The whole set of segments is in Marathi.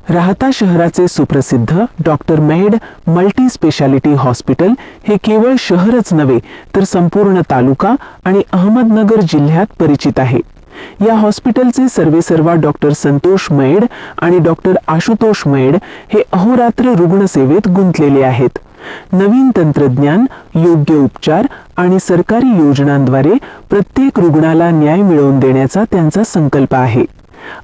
राहता शहराचे सुप्रसिद्ध doctor made multi speciality hospital हे केवळ शहरच नव्हे तर संपूर्ण तालुका आणि अहमदनगर जिल्ह्यात परिचित आहे। या हॉस्पिटलचे सर्वेसर्वा डॉक्टर संतोष मेड आणि डॉक्टर आशुतोष मेड हे अहोरात्र रुग्णसेवेत गुंतलेले आहेत। नवीन तंत्रज्ञान, योग्य उपचार आणि सरकारी योजनांद्वारे प्रत्येक रुग्णाला न्याय मिळवून देण्याचा त्यांचा संकल्प आहे।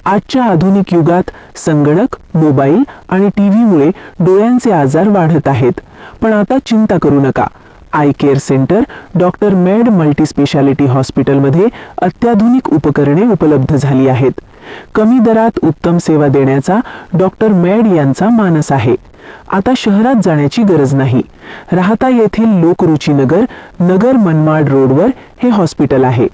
आजच्या आधुनिक युगात संगणक, मोबाईल आणि टीव्हीमुळे डोळ्यांचे आजार वाढत आहेत, पण आता चिंता करू नका। I care centre doctor made multi speciality हॉस्पिटलमध्ये अत्याधुनिक उपकरणे उपलब्ध झाली आहेत। कमी दरात उत्तम सेवा देण्याचा डॉक्टर मेड यांचा मानस आहे। आता शहरात जाण्याची गरज नाही। राहता येथील लोकरुची नगर मनमाड रोडवर हे हॉस्पिटल आहे।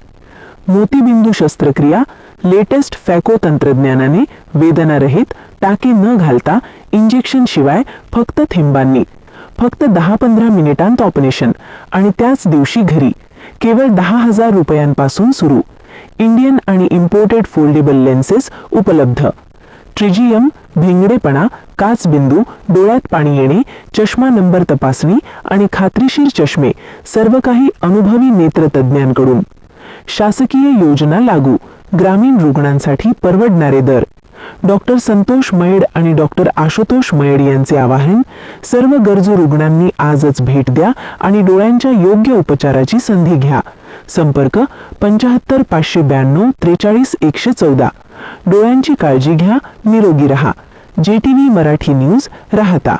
मोतीबिंदू शस्त्रक्रिया लेटेस्ट फॅको तंत्रज्ञानाने वेदनारहित, टाके न घालता इंजेक्शन शिवाय फक्त थेंबांनी, फक्त 10-15 मिनिटांत ऑपरेशन आणि त्याच दिवशी घरी। केवळ 10,000 रुपयांपासून सुरू। इंडियन आणि इम्पोर्टेड फोल्डेबल लेन्सेस उपलब्ध। ट्रिजियम, भिंगडेपणा, काचबिंदू, डोळ्यात पाणी येणे, चष्मा नंबर तपासणी आणि खात्रीशीर चष्मे, सर्व काही अनुभवी नेत्रतज्ञांकडून। शासकीय योजना लागू, ग्रामीण रुग्णांसाठी परवडणारे दर। डॉक्टर संतोष मेड आणि डॉक्टर आशुतोष मेड यांचे आवाहन, सर्व गरजू रुग्णांनी आजच भेट द्या आणि डोळ्यांच्या योग्य उपचाराची संधी घ्या। संपर्क 75 592 43 114। डोळ्यांची काळजी घ्या, निरोगी रहा। JTV मराठी न्यूज, राहता।